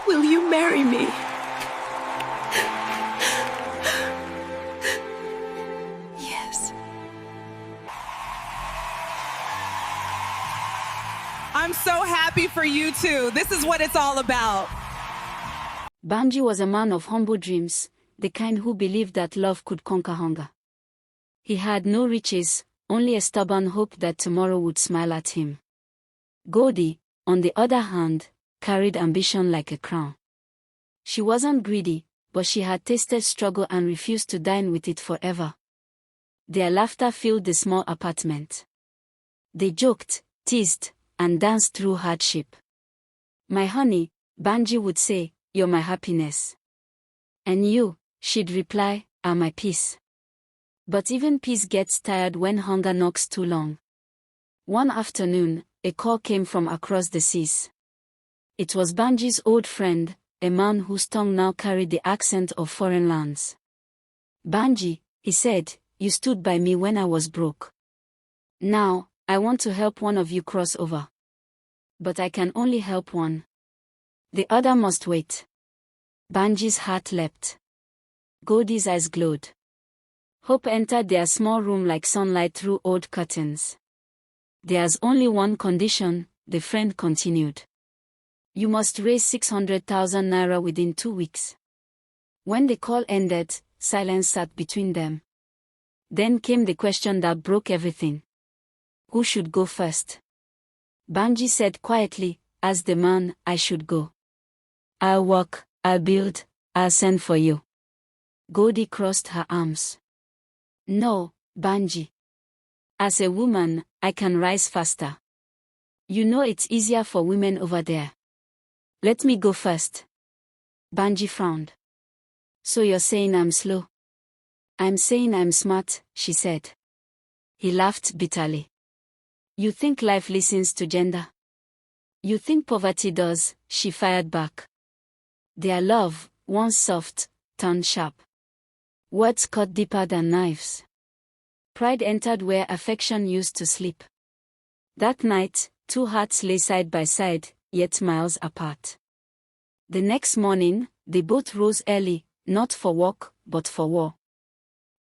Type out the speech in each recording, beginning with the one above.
Will you marry me? Yes. I'm so happy for you two. This is what it's all about. Banji was a man of humble dreams, the kind who believed that love could conquer hunger. He had no riches, only a stubborn hope that tomorrow would smile at him. Goldie, on the other hand, carried ambition like a crown. She wasn't greedy, but she had tasted struggle and refused to dine with it forever. Their laughter filled the small apartment. They joked, teased, and danced through hardship. "My honey," Banji would say, "you're my happiness." "And you," she'd reply, "are my peace." But even peace gets tired when hunger knocks too long. One afternoon, a call came from across the seas. It was Banji's old friend, a man whose tongue now carried the accent of foreign lands. "Banji," he said, "you stood by me when I was broke. Now, I want to help one of you cross over. But I can only help one. The other must wait." Banji's heart leapt. Goldie's eyes glowed. Hope entered their small room like sunlight through old curtains. "There's only one condition," the friend continued. "You must raise 600,000 naira within 2 weeks." When the call ended, silence sat between them. Then came the question that broke everything. Who should go first? Banji said quietly, "As the man, I should go. I'll work, I'll build, I'll send for you." Goldie crossed her arms. "No, Banji. As a woman, I can rise faster. You know it's easier for women over there. Let me go first." Banji frowned. "So you're saying I'm slow?" "I'm saying I'm smart," she said. He laughed bitterly. "You think life listens to gender? You think poverty does," she fired back. Their love, once soft, turned sharp. Words cut deeper than knives. Pride entered where affection used to sleep. That night, two hearts lay side by side, yet miles apart. The next morning, they both rose early, not for work, but for war.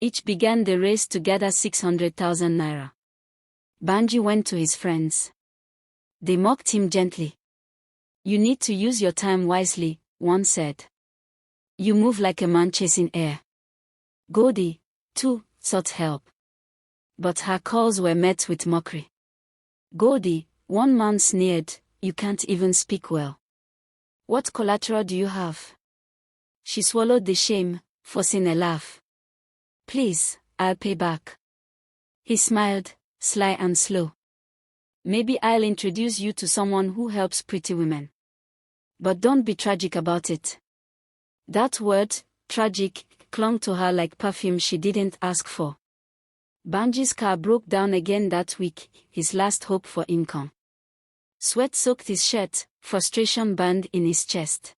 Each began the race to gather 600,000 naira. Banji went to his friends. They mocked him gently. "You need to use your time wisely," one said. "You move like a man chasing air." Goldie, too, sought help. But her calls were met with mockery. "Goldie," one man sneered, "you can't even speak well. What collateral do you have?" She swallowed the shame, forcing a laugh. "Please, I'll pay back." He smiled, sly and slow. "Maybe I'll introduce you to someone who helps pretty women. But don't be tragic about it." That word, tragic, clung to her like perfume she didn't ask for. Banji's car broke down again that week, his last hope for income. Sweat soaked his shirt, frustration burned in his chest.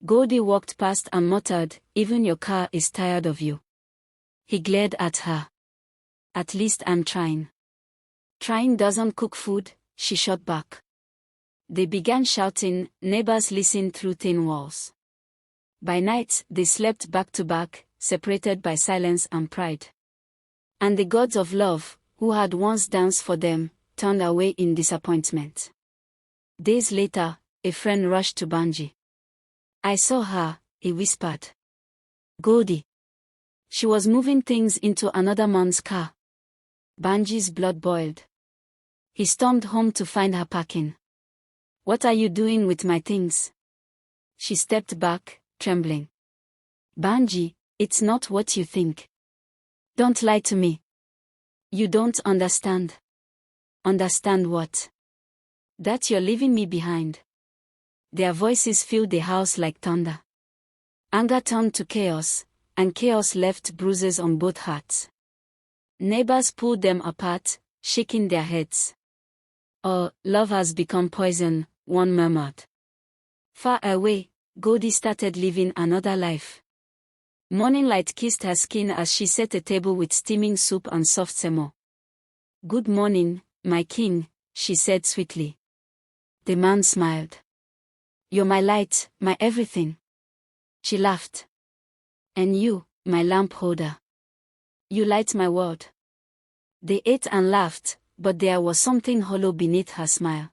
Goldie walked past and muttered, "Even your car is tired of you." He glared at her. "At least I'm trying." "Trying doesn't cook food," she shot back. They began shouting, neighbors listened through thin walls. By night, they slept back to back, separated by silence and pride. And the gods of love, who had once danced for them, turned away in disappointment. Days later, a friend rushed to Banji. "I saw her," he whispered. "Goldie. She was moving things into another man's car." Banji's blood boiled. He stormed home to find her packing. "What are you doing with my things?" She stepped back, trembling. "Banji, it's not what you think. Don't lie to me. You don't understand." "Understand what?" "That you're leaving me behind." Their voices filled the house like thunder. Anger turned to chaos, and chaos left bruises on both hearts. Neighbors pulled them apart, shaking their heads. "Oh, love has become poison," one murmured. Far away, Goldie started living another life. Morning light kissed her skin as she set a table with steaming soup and soft semo. "Good morning, my king," she said sweetly. The man smiled. You're my light, my everything. She laughed. And you, my lamp holder. You light my world. They ate and laughed, but there was something hollow beneath her smile.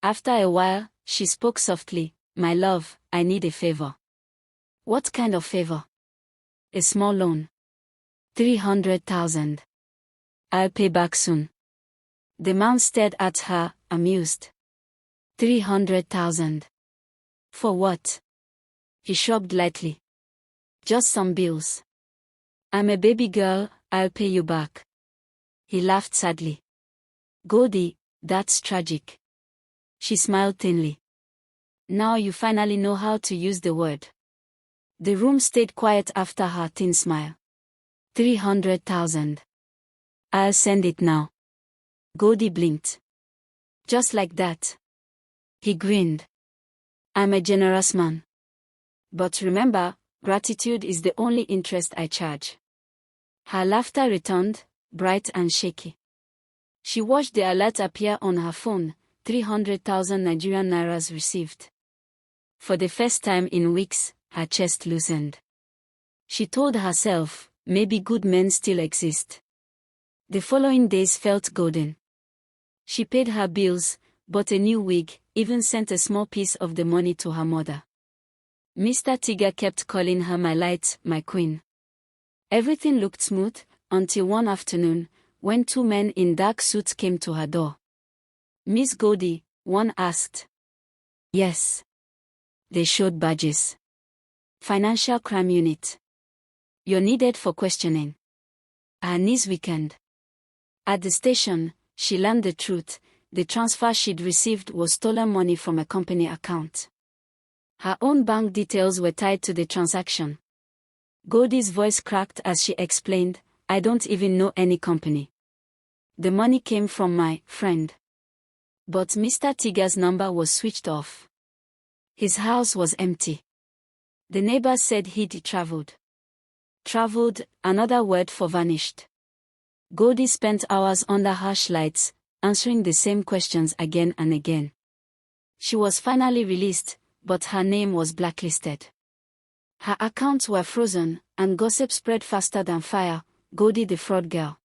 After a while, she spoke softly, my love, I need a favor. What kind of favor? A small loan. 300,000. I'll pay back soon. The man stared at her, amused. 300,000. For what? He shrugged lightly. Just some bills. I'm a baby girl, I'll pay you back. He laughed sadly. Goldie, that's tragic. She smiled thinly. Now you finally know how to use the word. The room stayed quiet after her thin smile. 300,000. I'll send it now. Goldie blinked. Just like that. He grinned. I'm a generous man. But remember, gratitude is the only interest I charge. Her laughter returned, bright and shaky. She watched the alert appear on her phone, 300,000 Nigerian nairas received. For the first time in weeks, her chest loosened. She told herself, maybe good men still exist. The following days felt golden. She paid her bills, bought a new wig, even sent a small piece of the money to her mother. Mr. Tiger kept calling her my light, my queen. Everything looked smooth, until one afternoon, when two men in dark suits came to her door. Miss Goldie, one asked. Yes. They showed badges. Financial Crime Unit. You're needed for questioning. Her niece weakened. At the station, she learned the truth. The transfer she'd received was stolen money from a company account. Her own bank details were tied to the transaction. Goldie's voice cracked as she explained, I don't even know any company. The money came from my friend. But Mr. Tiger's number was switched off. His house was empty. The neighbors said he'd traveled. Traveled, another word for vanished. Goldie spent hours under harsh lights, answering the same questions again and again. She was finally released, but her name was blacklisted. Her accounts were frozen, and gossip spread faster than fire. Goldie the fraud girl.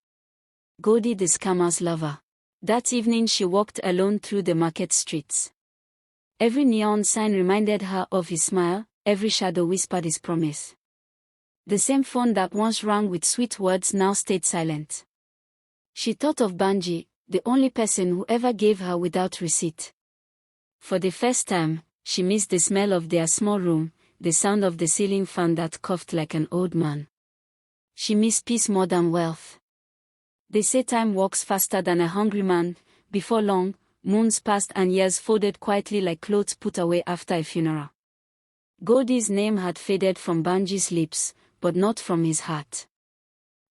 Goldie the scammer's lover. That evening she walked alone through the market streets. Every neon sign reminded her of his smile, every shadow whispered his promise. The same phone that once rang with sweet words now stayed silent. She thought of Banji, the only person who ever gave her without receipt. For the first time, she missed the smell of their small room, the sound of the ceiling fan that coughed like an old man. She missed peace more than wealth. They say time walks faster than a hungry man. Before long, moons passed and years folded quietly like clothes put away after a funeral. Goldie's name had faded from Banji's lips, but not from his heart.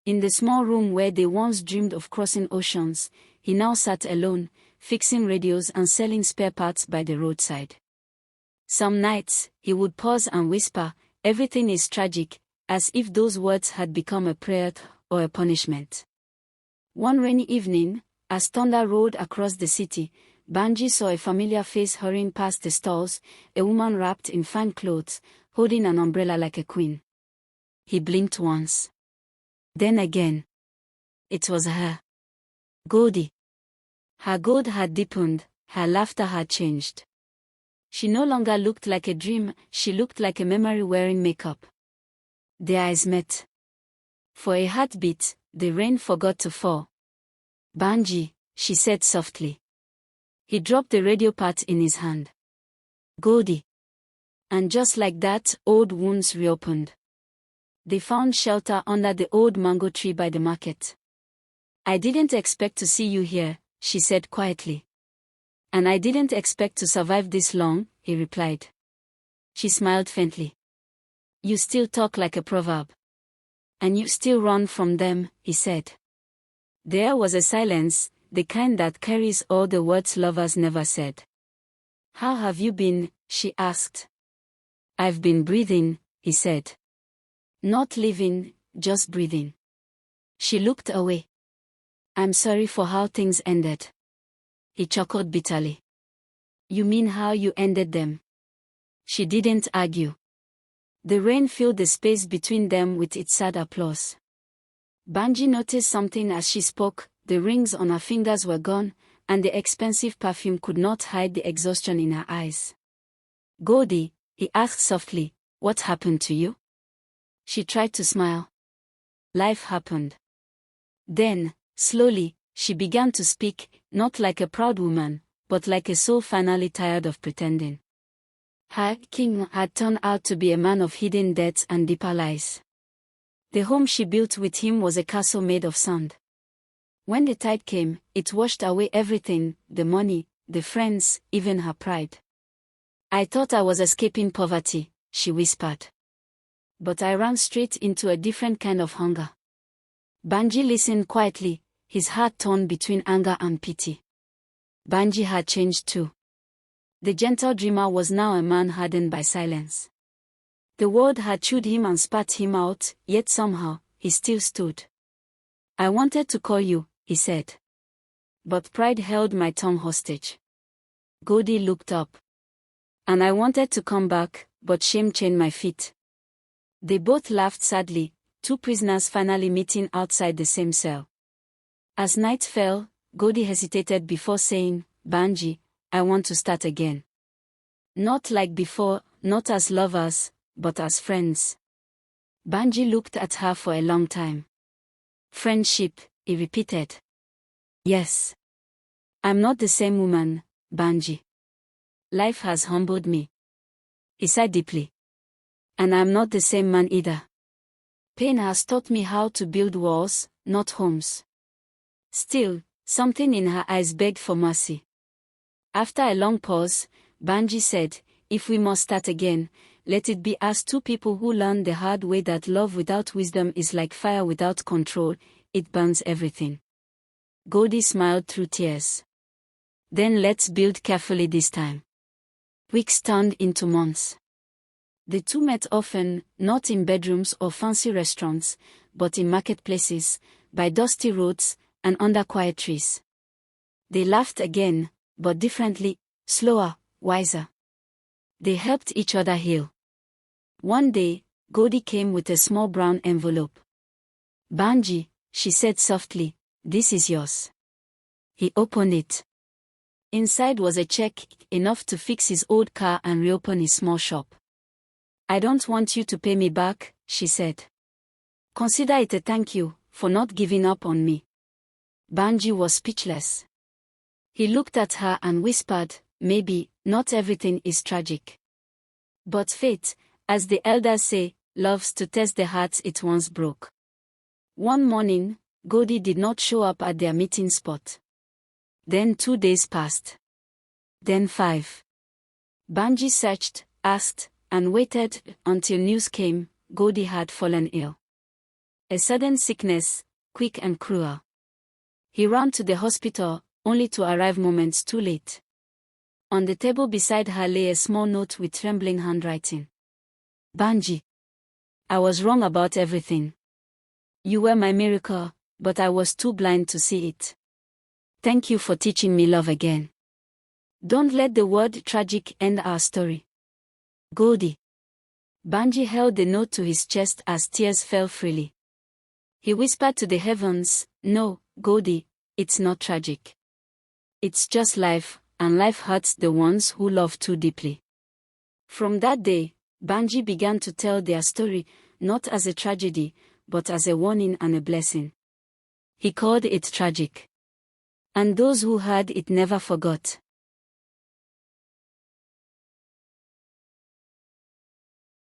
In the small room where they once dreamed of crossing oceans, he now sat alone, fixing radios and selling spare parts by the roadside. Some nights, he would pause and whisper, everything is tragic, as if those words had become a prayer or a punishment. One rainy evening, as thunder rolled across the city, Banji saw a familiar face hurrying past the stalls, a woman wrapped in fine clothes, holding an umbrella like a queen. He blinked once. Then again. It was her. Goldie. Her gold had deepened, her laughter had changed. She no longer looked like a dream, she looked like a memory wearing makeup. Their eyes met. For a heartbeat, the rain forgot to fall. Banji, she said softly. He dropped the radio part in his hand. Goldie. And just like that, old wounds reopened. They found shelter under the old mango tree by the market. I didn't expect to see you here, she said quietly. And I didn't expect to survive this long, he replied. She smiled faintly. You still talk like a proverb. And you still run from them, he said. There was a silence, the kind that carries all the words lovers never said. How have you been? She asked. I've been breathing, he said. Not living, just breathing. She looked away. I'm sorry for how things ended. He chuckled bitterly. You mean how you ended them? She didn't argue. The rain filled the space between them with its sad applause. Banji noticed something as she spoke. The rings on her fingers were gone, and the expensive perfume could not hide the exhaustion in her eyes. "Goldie," he asked softly, "what happened to you?" She tried to smile. "Life happened." Then, slowly, she began to speak, not like a proud woman, but like a soul finally tired of pretending. Her king had turned out to be a man of hidden debts and deeper lies. The home she built with him was a castle made of sand. When the tide came, it washed away everything, the money, the friends, even her pride. "I thought I was escaping poverty," she whispered. "But I ran straight into a different kind of hunger." Banji listened quietly, his heart torn between anger and pity. Banji had changed too. The gentle dreamer was now a man hardened by silence. The world had chewed him and spat him out, yet somehow, he still stood. "I wanted to call you," he said. "But pride held my tongue hostage." Goldie looked up. "And I wanted to come back, but shame chained my feet." They both laughed sadly, two prisoners finally meeting outside the same cell. As night fell, Goldie hesitated before saying, "Banji, I want to start again. Not like before, not as lovers, but as friends." Banji looked at her for a long time. "Friendship," he repeated. "Yes. I'm not the same woman, Banji. Life has humbled me." He sighed deeply. "And I'm not the same man either. Pain has taught me how to build walls, not homes." Still, something in her eyes begged for mercy. After a long pause, Banji said, "If we must start again, let it be as two people who learned the hard way that love without wisdom is like fire without control, it burns everything." Goldie smiled through tears. "Then let's build carefully this time." Weeks turned into months. The two met often, not in bedrooms or fancy restaurants, but in marketplaces, by dusty roads, and under quiet trees. They laughed again, but differently, slower, wiser. They helped each other heal. One day, Goldie came with a small brown envelope. "Banji," she said softly, "this is yours." He opened it. Inside was a check, enough to fix his old car and reopen his small shop. "I don't want you to pay me back," she said. "Consider it a thank you for not giving up on me." Banji was speechless. He looked at her and whispered, "Maybe, not everything is tragic. But fate, as the elders say, loves to test the hearts it once broke." One morning, Goldie did not show up at their meeting spot. Then 2 days passed. Then 5. Banji searched, asked, and waited until news came. Goldie had fallen ill. A sudden sickness, quick and cruel. He ran to the hospital, only to arrive moments too late. On the table beside her lay a small note with trembling handwriting. "Banji, I was wrong about everything. You were my miracle, but I was too blind to see it. Thank you for teaching me love again. Don't let the word tragic end our story. Goldie." Banji held the note to his chest as tears fell freely. He whispered to the heavens, "No, Goldie, it's not tragic. It's just life, and life hurts the ones who love too deeply." From that day, Banji began to tell their story, not as a tragedy, but as a warning and a blessing. He called it tragic. And those who heard it never forgot.